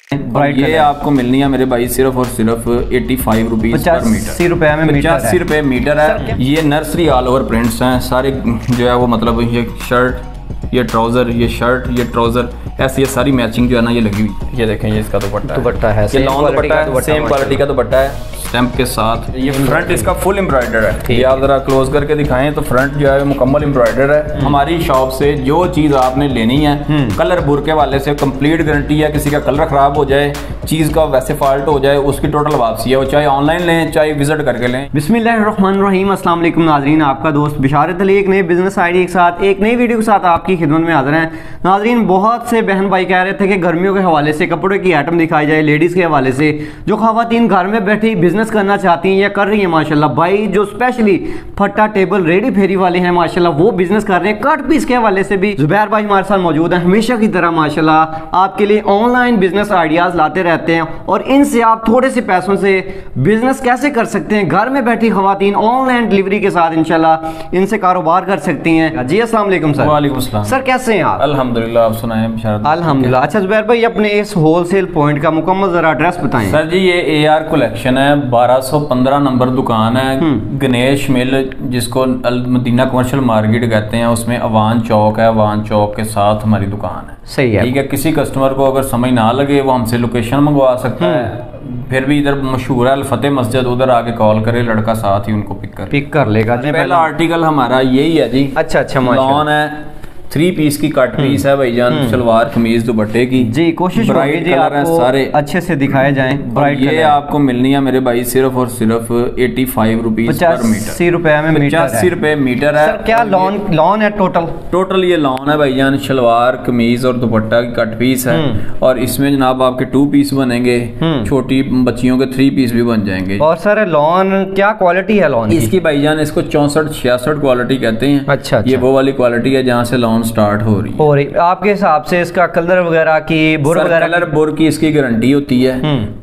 ये आपको मिलनी है मेरे भाई सिर्फ और सिर्फ 85 रुपीज पर मीटर। 85 रुपए में 85 रुपए मीटर है। ये नर्सरी ऑल ओवर प्रिंट्स हैं सारे जो है वो, मतलब ये शर्ट, ये ट्राउजर, ये शर्ट, ये ट्राउजर, ऐसे ये सारी मैचिंग जो है ना ये लगी हुई। ये देखें, ये इसका दुपट्टा है, ये लॉन्ग दुपट्टा है, सेम क्वालिटी का दुपट्टा है स्टैम्प के साथ। ये फ्रंट इसका फुल एम्ब्रॉयडर है। ये आप जरा क्लोज करके दिखाएं तो फ्रंट जो है मुकम्मल एम्ब्रॉयडर है। हमारी शॉप से जो चीज आपने लेनी है कलर बुर के वाले से कंप्लीट गारंटी है। किसी का कलर खराब हो जाए, चीज का वैसे फॉल्ट हो जाए, उसकी टोटल वापसी है, वो चाहे ऑनलाइन लें चाहे विजिट करके लें। बिस्मिल्लाहिर्रहमानिर्रहीम, अस्सलाम वालेकुम नाज़रीन, आपका दोस्त बिशारत अली एक नए बिजनेस आइडिया के साथ एक नई वीडियो के साथ आपकी खिदमत में हाजिर हैं। नाज़रीन, बहुत से बहन भाई कह रहे थे कि गर्मियों के हवाले से कपड़े की आइटम दिखाई जाए, लेडीज़ के हवाले से जो ख़वातीन घर में बैठी बिजनेस करना चाहती हैं या कर रही हैं माशाल्लाह। भाई जो स्पेशली फट्टा टेबल रेडी फेरी वाले हैं माशाल्लाह, वो बिजनेस कर रहे हैं। कट पीस के हवाले से भी जुबैर भाई हमारे साथ मौजूद हैं। हमेशा की तरह माशाल्लाह आपके लिए ऑनलाइन बिजनेस आइडियाज़ लाते रहते हैं और इनसे आप थोड़े से पैसों से बिजनेस कैसे कर सकते हैं, घर में बैठी ख़वातीन ऑनलाइन डिलीवरी के साथ इंशाल्लाह इनसे कारोबार कर सकती हैं। जी अस्सलाम वालेकुम सर। वालेकुम अस्सलाम सर, कैसे हैं आप? अल्हम्दुलिल्लाह, आप सुनाएं? अल्हम्दुलिल्लाह। अच्छा जुबैर भाई, अपने इस होलसेल पॉइंट का मुकम्मल जरा एड्रेस बताएं। सर जी, ये AR कलेक्शन है, 1215 नंबर दुकान है, गणेश मिल, जिसको अल मदीना कमर्शियल मार्केट कहते हैं, उसमें अवान चौक है। अवान चौक के साथ हमारी दुकान है। सही है, ठीक है। किसी कस्टमर को अगर समझ ना लगे वो हमसे लोकेशन मंगवा सकता है। फिर भी इधर मशहूर है अल फतेह मस्जिद, उधर आके कॉल करे, लड़का साथ ही उनको पिक कर लेगा। पहला आर्टिकल हमारा यही है जी। अच्छा, लॉन है, 3 पीस की कट पीस है भाईजान, सलवार कमीज दुपट्टे की। जी कोशिश ब्राइट कलर है सारे, अच्छे से दिखाए जाएं। ब्राइट ये आपको मिलनी है मेरे भाई सिर्फ और सिर्फ 85 रुपीज पर मीटर। 85 रुपए में मीटर, 85 रुपए मीटर है। सर क्या लॉन है टोटल? ये लॉन है भाईजान, शलवार कमीज और दुपट्टा की कट पीस है। और इसमें जनाब आपके 2 पीस बनेंगे, छोटी बच्चियों के 3 पीस भी बन जाएंगे। और सर लॉन क्या क्वालिटी है लॉन इसकी भाईजान? इसको 64-66 क्वालिटी कहते हैं। अच्छा, ये वो वाली क्वालिटी है जहाँ से लॉन स्टार्ट हो रही है। आपके हिसाब से इसका कलर वगैरह की बुर वगैरह? कलर बुर की इसकी गारंटी होती है।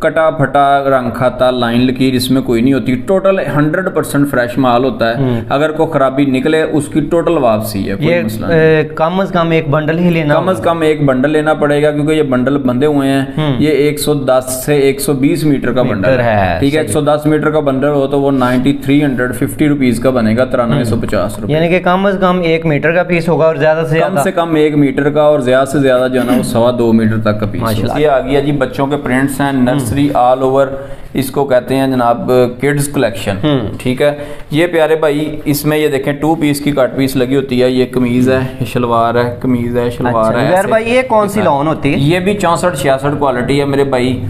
कटा फटा रंग खाता लाइन लकीर इसमें कोई नहीं होती। टोटल 100% फ्रेश माल होता है। अगर कोई खराबी निकले उसकी टोटल वापसी है। ये कम से कम एक बंडल ही लेना, कम से कम एक बंडल लेना पड़ेगा, क्योंकि ये बंडल बंधे हुए हैं। ये 110 से 120 मीटर का बंडल है। ठीक है, 110 मीटर का बंडल हो तो वो 9350 रुपीज का बनेगा, 9350 रुपए। यानी कि कम से कम 1 मीटर का पीस होगा और ज्यादा से कम 1 मीटर का, और ज्यादा से ज्यादा जो है ना वो 2.25 मीटर तक का पीस। ये आ गया जी बच्चों के प्रिंट्स हैं, नर्सरी ऑल ओवर, इसको कहते हैं जनाब किड्स कलेक्शन। ठीक है, ये प्यारे भाई इसमें ये देखें 2 पीस की कट पीस लगी होती है। ये कमीज है, ये शलवार है, कमीज है, शलवार है। यार भाई ये कौन सी लॉन होती है? ये भी 64-66 क्वालिटी है मेरे भाई।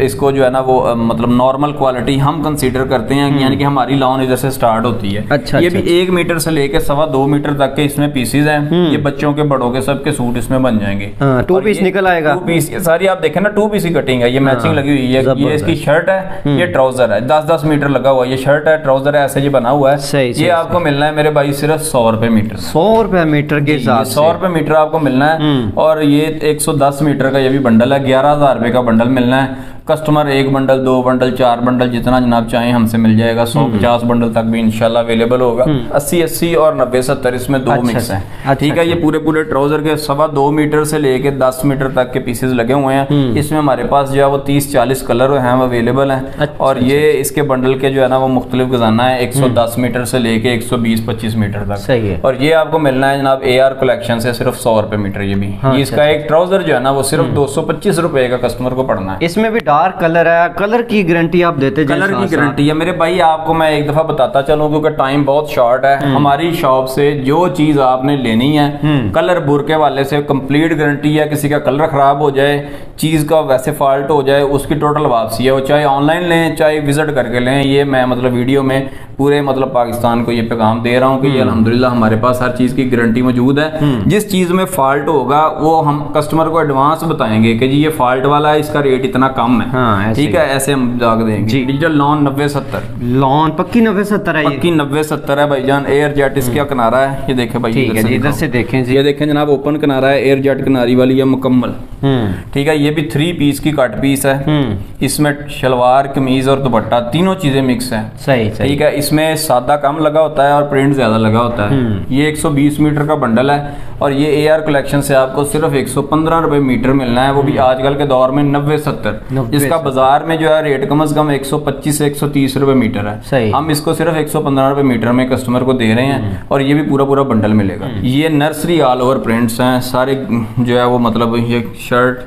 इसको जो है ना वो मतलब नॉर्मल क्वालिटी हम कंसीडर करते हैं, यानी कि हमारी लॉन इधर से स्टार्ट होती है। अच्छा, ये भी 1 मीटर से लेके 2.25 मीटर तक के इसमें पीसेज हैं। ये बच्चों के बड़ों के सबके सूट इसमें बन जाएंगे। 2 पीस निकल आएगा। 2 पीस ये सारी आप देखें ना, 2 पीस की कटिंग है। ये मैचिंग लगी हुई है। ये इसकी शर्ट है, ये ट्राउजर है, 10-10 मीटर लगा हुआ। ये शर्ट है, ट्राउजर है, ऐसे ये बना हुआ है। ये आपको मिलना है मेरे भाई सिर्फ 100 रुपए मीटर। 100 रुपए मीटर के साथ 100 रुपए मीटर आपको मिलना है। और ये 110 मीटर का ये भी बंडल है, 11,000 रुपए का बंडल मिलना है। कस्टमर 1 बंडल, 2 बंडल, 4 बंडल, जितना जनाब चाहें हमसे मिल जाएगा। 150 बंडल तक भी इंशाल्लाह अवेलेबल होगा। 80 और 90-70 इसमें 2 मिक्स हैं। ठीक है, ये पूरे ट्राउजर के 2.25 मीटर से लेके 10 मीटर तक के पीसेस लगे हुए हैं। इसमें हमारे पास जो है वो 30-40 कलर हैं अवेलेबल हैं। और ये इसके बंडल के जो है ना वो मुख्तलिफ खजाना है, 110 मीटर से लेके 120-25 मीटर तक। सही है। और ये आपको मिलना है जनाब AR कलेक्शन से सिर्फ 100 रुपए मीटर। ये भी इसका एक ट्राउजर जो है ना वो सिर्फ 225 रुपए का कस्टमर को पड़ना है। इसमें भी डार्क कलर है, कलर की गारंटी आप देते हैं? कलर की गारंटी है मेरे भाई। आपको मैं एक दफा बताता चलूं क्योंकि टाइम बहुत शॉर्ट है। हमारी शॉप से जो चीज आपने लेनी है कलर बुर के वाले से कंप्लीट गारंटी है। किसी का कलर खराब हो जाए, चीज का वैसे फॉल्ट हो जाए, उसकी टोटल वापसी है, वो चाहे ऑनलाइन लें चाहे विजिट करके लें। ये मैं मतलब वीडियो में पूरे मतलब पाकिस्तान को ये पैगाम दे रहा हूँ कि ये अल्हम्दुलिल्लाह हमारे पास हर चीज की गारंटी मौजूद है। जिस चीज में फॉल्ट होगा वो हम कस्टमर को एडवांस बताएंगे कि जी ये फॉल्ट वाला है, इसका रेट इतना कम है। हाँ, ठीक है, ऐसे हम दाग देंगे। डिजिटल लॉन 90-70 लॉन पक्की 90-70 है, पक्की 90-70 है भाईजान। एयर जेट इसका किनारा है, ये देखे भाई, ठीक है जी, इधर से देखें जी, ये देखें जनाब, ओपन किनारा है, एयर जेट किनारी वाली है मुकम्मल। ठीक है, ये भी 3 पीस की कट पीस है। इसमें शलवार, कमीज और दुपट्टा तीनों चीजें मिक्स है। सही ठीक है, इसमें सादा कम लगा होता है और प्रिंट ज्यादा लगा होता है। ये 120 मीटर का बंडल है और ये AR कलेक्शन से आपको सिर्फ 115 रुपए मीटर मिलना है, वो भी आजकल के दौर में 90-70। इसका बाजार में जो है रेट कम से कम 125 से 130 रुपए मीटर है। हम इसको सिर्फ 115 रुपए मीटर में कस्टमर को दे रहे हैं और ये भी पूरा बंडल मिलेगा। ये नर्सरी ऑल ओवर प्रिंट्स हैं सारे, जो है वो मतलब ये शर्ट,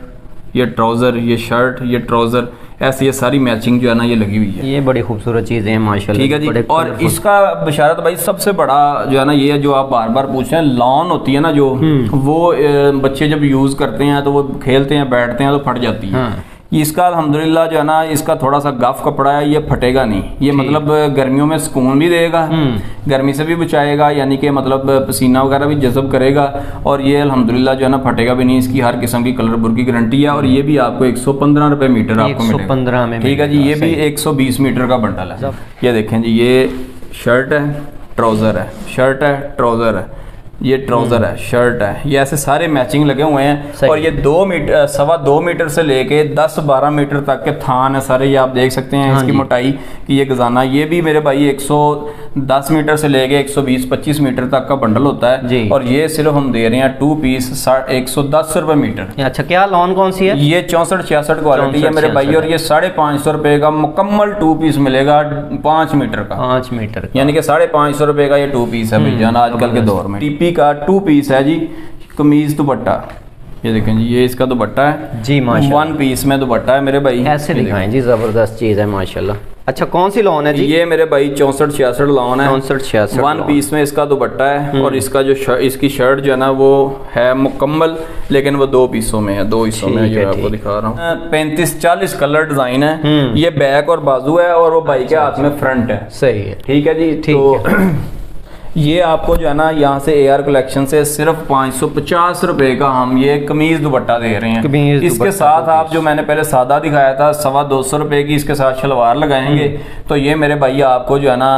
ये ट्राउजर, ये शर्ट, ये ट्राउजर, ऐसे ये सारी मैचिंग जो है ना ये लगी हुई है। ये बड़ी खूबसूरत चीजें हैं माशाल्लाह। ठीक है जी, और इसका बशारत भाई सबसे बड़ा जो है ना ये जो आप बार बार पूछ रहे हैं, लॉन होती है ना जो, वो बच्चे जब यूज करते हैं तो वो खेलते हैं, बैठते हैं तो फट जाती है। इसका अल्हम्दुलिल्लाह जो है ना, इसका थोड़ा सा गफ कपड़ा है, ये फटेगा नहीं। ये मतलब गर्मियों में सुकून भी देगा, गर्मी से भी बचाएगा, यानी कि मतलब पसीना वगैरह भी जज़ब करेगा, और ये अल्हम्दुलिल्लाह जो है ना फटेगा भी नहीं। इसकी हर किस्म की कलर बुर की गारंटी है और ये भी आपको 115 रुपए मीटर आपको मिलेगा। 115 में, ठीक है जी। ये भी 120 मीटर का बंडल है। ये देखें जी, ये शर्ट है, ट्राउजर है, शर्ट है, ट्राउजर है, ये ट्राउजर है, शर्ट है, ये ऐसे सारे मैचिंग लगे हुए हैं। और ये 2 मीटर, 2.25 मीटर से लेके 10-12 मीटर तक के थान है सारे, ये आप देख सकते हैं। इसकी मोटाई की ये गजाना, ये भी मेरे भाई 110 मीटर से लेके 120-25 मीटर तक का बंडल होता है। और ये सिर्फ हम दे रहे हैं 2 पीस 110 रुपए मीटर। अच्छा, क्या लॉन कौन सी है? ये 64-66 क्वालिटी है मेरे भाई, और ये 550 रुपए का मुकम्मल 2 पीस मिलेगा 5 मीटर का, 5 मीटर, यानी कि 550 रुपए का ये 2 पीस है भैया आजकल के दौर में। टीपी का 2 पीस है जी, कमीज दुपट्टा, ये देखें जी, ये इसका दुपट्टा है जी माशाल्लाह, 1 पीस में दुपट्टा है मेरे भाई। ऐसे दिखाएं जी, जबरदस्त चीज है माशाल्लाह। अच्छा, कौन सी लॉन है जी? ये मेरे भाई 64-66 लॉन है, 64-66 1 पीस में इसका दुपट्टा है। और इसका जो इसकी शर्ट जो है ना वो है मुकम्मल, लेकिन वो 2 पीसों में है, 2 हिस्सों में, ये आपको दिखा रहा हूँ। 35-40 कलर डिजाइन है। ये बैक और बाजू है और वो भाई के हाथ में फ्रंट है। सही है, ठीक है जी। तो ये आपको जो है ना यहाँ से AR कलेक्शन से सिर्फ 550 रुपए का हम ये कमीज दुपट्टा दे रहे हैं। इसके साथ आप जो मैंने पहले सादा दिखाया था 250 रुपए की, इसके साथ शलवार लगाएंगे तो ये मेरे भाई आपको जो है ना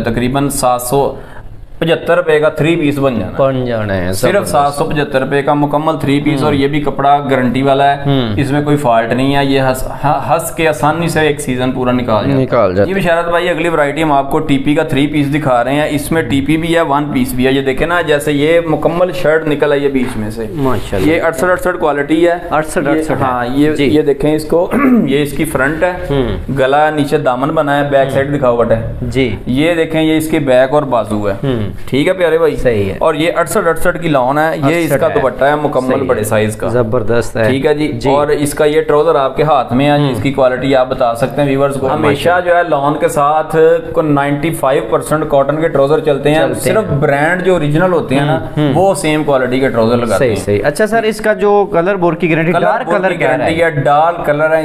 तकरीबन 775 रुपए का 3 पीस बन जाना है। सिर्फ 775 रुपए का मुकम्मल 3 पीस। और ये भी कपड़ा गारंटी वाला है, इसमें कोई फॉल्ट नहीं है। ये हंस के आसानी से एक सीजन पूरा निकाल जाता है। ये बिशारत भाई अगली वैरायटी हम आपको टीपी का 3 पीस दिखा रहे हैं। इसमें टीपी भी है, 1 पीस भी है। ये देखे ना, जैसे ये मुकम्मल शर्ट निकल है ये बीच में से माशाल्लाह। ये 68 क्वालिटी है, 68। हाँ, ये देखें इसको, ये इसकी फ्रंट है, गला नीचे दामन बना है, बैक साइड दिखावट है जी। ये देखें, ये इसके बैक और बाजू है। ठीक है प्यारे भाई, सही है। और ये 68 की लॉन है। ये इसका दुपट्टा है मुकम्मल बड़े साइज का, जबरदस्त है। ठीक है जी। और इसका ये ट्राउजर आपके हाथ में है, इसकी क्वालिटी आप बता सकते हैं व्यूअर्स को। हमेशा जो है लॉन के साथ 95% कॉटन के ट्राउजर चलते हैं। सिर्फ ब्रांड जो ओरिजिनल होते हैं ना, वो सेम क्वालिटी के ट्राउजर लगाते हैं। सही। अच्छा सर, इसका जो कलर बोर की गारंटी, डार्क कलर गारंटी है, डार्क कलर है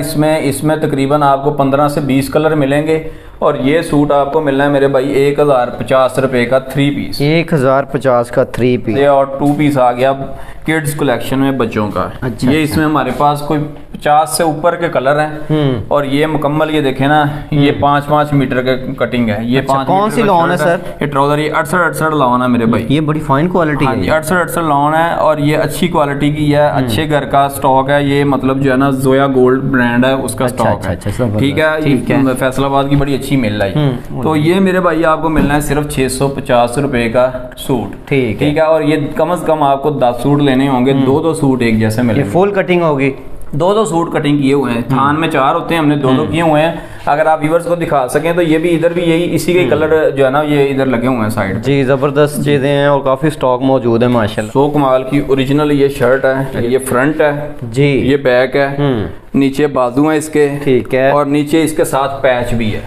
इसमें तकरीबन आपको 15 से 20 कलर मिलेंगे। और ये सूट आपको मिलना है मेरे भाई 1050 रुपए का 3 पीस, 1050 का 3 पीस। और 2 पीस आ गया किड्स कलेक्शन में बच्चों का। अच्छा, ये इसमें हमारे पास कोई 50 से ऊपर के कलर हैं। और ये मुकम्मल, ये देखें ना, ये 5-5 मीटर के कटिंग है। ये 5 कौन सी लॉन है सर? ये ट्राउजर, ये 68 लॉन है मेरे भाई। ये बड़ी फाइन क्वालिटी है, 68 लॉन है और ये अच्छी क्वालिटी की है, अच्छे घर का स्टॉक है। ये मतलब जो है ना जोया गोल्ड ब्रांड है, उसका स्टॉक है। ठीक है, फैसलाबाद की बड़ी अच्छी मिल रही है। तो ये मेरे भाई आपको मिलना है सिर्फ 650 रुपए का सूट। ठीक है। और ये कम से कम आपको 10 सूट लेने होंगे, 2-2 सूट एक जैसे मिलेंगे। फुल कटिंग होगी, 2-2 सूट कटिंग किए हुए हैं। थान में 4 होते हैं, हमने 2-2 किए हुए हैं। अगर आप व्यूअर्स को दिखा सकें तो ये भी इधर भी यही इसी के कलर जो है ना ये इधर लगे हुए हैं साइड जी। जबरदस्त चीजें हैं और काफी स्टॉक मौजूद है माशाल्लाह। 100 कमाल की ओरिजिनल ये शर्ट है, ये फ्रंट है जी, ये बैक है, नीचे बाजू है इसके, ठीक है। और नीचे इसके साथ पैच भी है।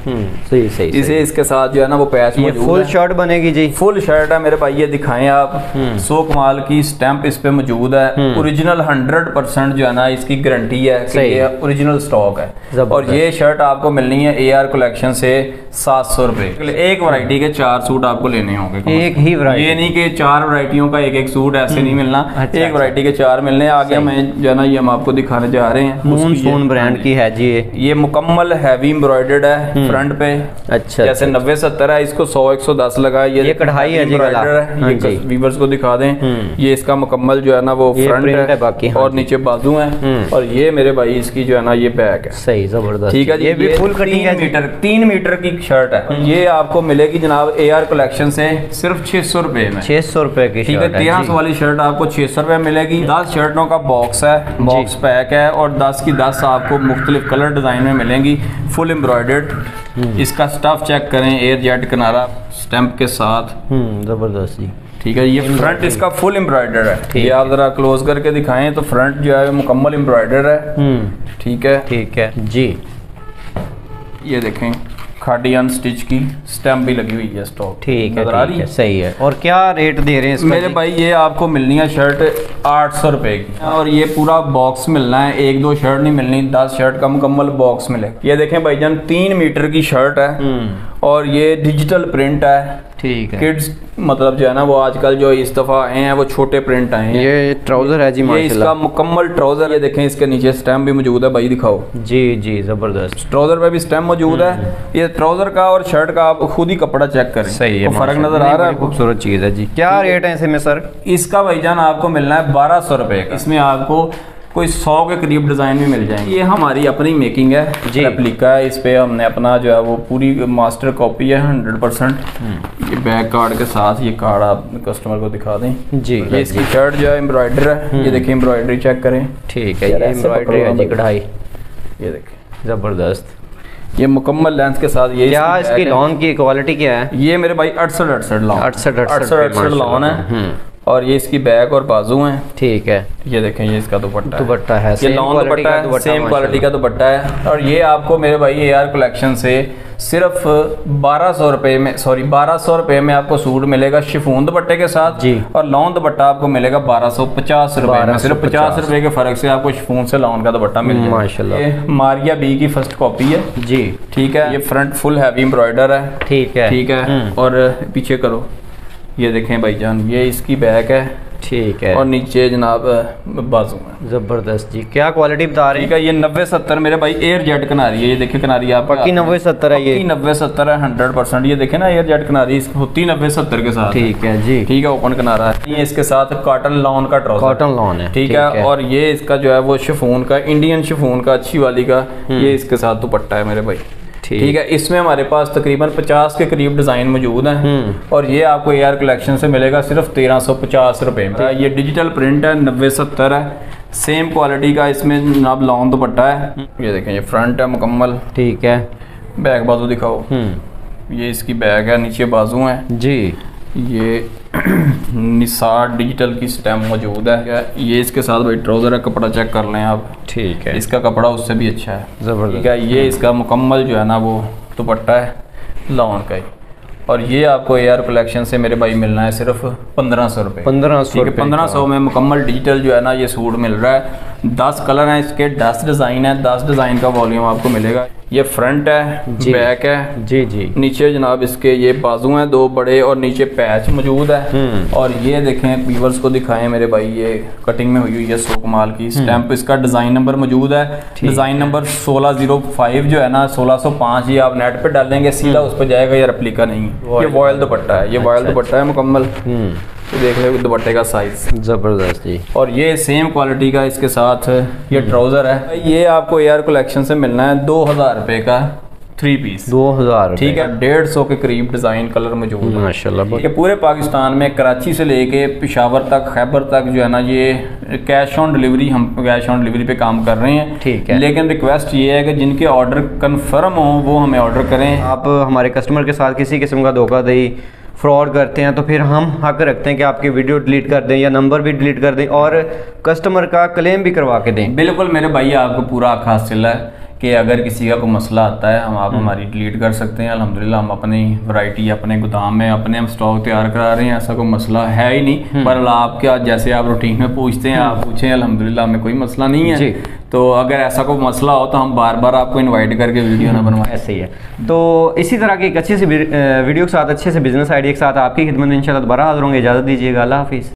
सही। इसे इसके साथ जो है ना वो पैच मौजूद है। फुल शर्ट बनेगी जी, फुल शर्ट है मेरे भाई। ये दिखाएं आप, 100 कमाल की स्टैंप इस पे मौजूद है। ओरिजिनल 100% जो है ना इसकी गारंटी है कि ये ओरिजिनल स्टॉक है। और ये शर्ट आपको मिलनी है AR कलेक्शन से 700 रुपए। एक वैरायटी के 4 सूट आपको लेने होंगे, एक ही वैरायटी, ये नहीं कि 4 वैरायटियों का एक सूट, ऐसे नहीं मिलना। एक वैरायटी के 4 मिलने। आगे मैं जो है ना ये हम आपको दिखाने जा रहे हैं। शिफॉन ब्रांड की है जी। ये मुकम्मल हैवी एम्ब्रॉयडर्ड है फ्रंट पे। अच्छा, जैसे 90-70 है, इसको 100-110 लगा। ये कढ़ाई है जी, ये व्यूअर्स को दिखा दें। ये इसका मुकम्मल जो है ना वो फ्रंट है बाकी, और नीचे बाजू है। और ये मेरे भाई इसकी जो है ना ये बैक है। सही, जबरदस्त। ठीक है, ये भी फुल कटिंग है, 3 मीटर की शर्ट है। ये आपको मिलेगी जनाब AR कलेक्शन से सिर्फ 600 रुपए में। 600 रुपए की, ठीक है। 1300 वाली शर्ट आपको 600 रुपए मिलेगी। 10 शर्टों का बॉक्स है, बॉक्स पैक है, और 10 की 10 आपको मुख्तलिफ कलर डिजाइन में मिलेंगी, फुल एम्ब्रॉयडर्ड। इसका स्टफ चेक करें, एयर जेट किनारा स्टैंप के साथ। जबरदस्त जी। ठीक है, ये फ्रंट इसका फुल एम्ब्रॉयडर्ड है। ये आप जरा क्लोज करके दिखाएं तो फ्रंट जो है मुकम्मल एम्ब्रॉयडर्ड है। ठीक है, ठीक है जी। ये देखें खाड़ी अनस्टिच की स्टैम्प भी लगी हुई है स्टॉक। ठीक है, सही है। और क्या रेट दे रहे हैं इसका? मेरे भाई ये आपको मिलनी है शर्ट 800 रुपए की, और ये पूरा बॉक्स मिलना है, 1-2 शर्ट नहीं मिलनी, 10 शर्ट का मुकम्मल बॉक्स मिलेगा। ये देखें भाईजान 3 मीटर की शर्ट है, और ये डिजिटल प्रिंट है। ठीक है, किड्स मतलब जो है ना वो आजकल जो इस दफा आए हैं वो छोटे प्रिंट आए हैं। ये ट्राउजर है जी, ये इसका मुकम्मल ट्राउजर। ये देखें इसके नीचे स्टैम्प भी मौजूद है, भाई दिखाओ। जी जी, जबरदस्त। ट्राउजर पे भी स्टैम्प मौजूद है। ये ट्राउजर का और शर्ट का आप खुद ही कपड़ा चेक करें। सही है, फर्क नजर आ रहा है। खूबसूरत चीज है जी। क्या रेट है इसमें सर? इसका भाईजान आपको मिलना है 1200 रुपए का। इसमें आपको कोई 100 के करीब डिजाइन भी मिल जाएंगे। ये हमारी अपनी मेकिंग है, रेप्लिका है। इस पे हमने अपना जो है वो पूरी मास्टर कॉपी है 100%। ये बैक कार्ड के साथ ये कार्ड आप कस्टमर को दिखा दें जी। ये इसकी शर्ट जो है एम्ब्रॉयडर है। ये देखिए एम्ब्रॉयडरी चेक करें। ठीक है, ये एम्ब्रॉयडरी है जी, कढ़ाई। ये देखें जबरदस्त। ये मुकम्मल लेंथ के साथ। ये क्या इसकी लॉन की क्वालिटी क्या है? ये मेरे भाई 68 लॉन, 68 लॉन है। और ये इसकी बैक और बाजू हैं। ठीक है, ये देखें ये इसका दुपट्टा है, ये लॉन्ग दुपट्टा है, सेम क्वालिटी का दुपट्टा है। और ये आपको मेरे भाई AR कलेक्शन से सिर्फ 1200 रुपए में, 1200 रुपए में आपको सूट मिलेगा शिफॉन दुपट्टे के साथ जी। और लॉन्ग दुपट्टा आपको मिलेगा 1250 रुपए में। सिर्फ 50 रुपए के फर्क से आपको शिफॉन से लॉन्ग का दुपट्टा मिल जाएगा माशाल्लाह। ये मारिया बी की फर्स्ट कॉपी है जी। ठीक है, ये फ्रंट फुल हैवी एम्ब्रॉयडर है। ठीक है। और पीछे करो, ये देखें भाईजान ये इसकी बैक है। ठीक है, और नीचे जनाब बाजू है। जबरदस्त जी। क्या क्वालिटी बता रहे हैं? ठीक है, ये 90-70 मेरे भाई एयर जेट किनारी है। ये देखिए किनारी आप पक्की 90-70 है। ये 90-70 है 100%। ये देखे ना एयर जेट किनारी होती 90-70 के साथ। ठीक है जी। ठीक है, ओपन किनारा है। ये इसके साथ कॉटन लॉन का ट्राउजर, कॉटन लॉन है। ठीक है, और ये इसका जो है वो शिफॉन का, इंडियन शिफॉन का अच्छी वाली का ये इसके साथ दुपट्टा है मेरे भाई। ठीक है, इसमें हमारे पास तकरीबन 50 के करीब डिजाइन मौजूद हैं। और ये आपको AR कलेक्शन से मिलेगा सिर्फ 1350 रुपए में। ये डिजिटल प्रिंट है, 90-70 है, सेम क्वालिटी का। इसमें जनाब लॉन्ग दुपट्टा है। ये देखें ये फ्रंट है मुकम्मल। ठीक है, बैक बाजू दिखाओ। ये इसकी बैक है, नीचे बाजू है जी। ये निसार डिजिटल की स्टैम्प मौजूद है। ये इसके साथ भाई ट्राउजर है, कपड़ा चेक कर लें आप। ठीक है, इसका कपड़ा उससे भी अच्छा है, जबरदस्त। ठीक है, ये इसका मुकम्मल जो है ना वो दुपट्टा है लॉन का ही। और ये आपको AR कलेक्शन से मेरे भाई मिलना है सिर्फ 1500 रुपए। 1500 में मुकम्मल डिजिटल जो है ना ये सूट मिल रहा है। 10 कलर हैं इसके, 10 डिज़ाइन है, 10 डिज़ाइन का वॉल्यूम आपको मिलेगा। ये फ्रंट है, बैक है जी जी। नीचे जनाब इसके ये बाजू हैं 2 बड़े, और नीचे पैच मौजूद है। और ये देखें व्यूअर्स को दिखाएं मेरे भाई, ये कटिंग में हुई हुई है सो कमाल की। स्टैंप इसका डिज़ाइन नंबर मौजूद है, डिज़ाइन नंबर 1605 जो है ना 1605। ये आप नेट पे डालेंगे सीधा उस पर जाएगा, ये रेप्लिका नहीं। ये वॉयल दुपट्टा है, ये वॉयल दुपट्टा है मुकम्मल। तो देख लो दुपट्टे का साइज जबरदस्त जी। और ये सेम क्वालिटी का इसके साथ ये ट्राउजर है। ये आपको AR कलेक्शन से मिलना है 2000 रुपए का 3 पीस। 2000, ठीक है। 150 के करीब डिजाइन कलर मौजूद है माशाल्लाह। ठीक है, पूरे पाकिस्तान में कराची से लेके पेशावर तक, खैबर तक जो है ना ये कैश ऑन डिलीवरी, हम कैश ऑन डिलीवरी पे काम कर रहे हैं। ठीक है, लेकिन रिक्वेस्ट ये है कि जिनके ऑर्डर कंफर्म हो वो हमें ऑर्डर करें। आप हमारे कस्टमर के साथ किसी किस्म का धोखाधड़ी फ्रॉड करते हैं तो फिर हम हक रखते हैं कि आपकी वीडियो डिलीट कर दें या नंबर भी डिलीट कर दें और कस्टमर का क्लेम भी करवा के दें। बिल्कुल मेरे भाई, आपको पूरा हक हासिल है कि अगर किसी का कोई मसला आता है हम आप हमारी डिलीट कर सकते हैं। अल्हम्दुलिल्लाह हम अपनी वैरायटी अपने गोदाम में अपने हम स्टॉक तैयार करा रहे हैं, ऐसा कोई मसला है ही नहीं। पर आप क्या जैसे आप रूटीन में पूछते हैं आप पूछें, अल्हम्दुलिल्लाह हमें कोई मसला नहीं है। तो अगर ऐसा कोई मसला हो तो हम बार बार आपको इनवाइट करके वीडियो ना बनवाएं। ऐसे ही है। तो इसी तरह की एक अच्छी सी वीडियो के साथ, अच्छे से बिजनेस आइडिया के साथ आपकी खिदमत में इंशाल्लाह दोबारा हाजिर होंगे। इजाज़त दीजिएगा, अल्लाह हाफिज़।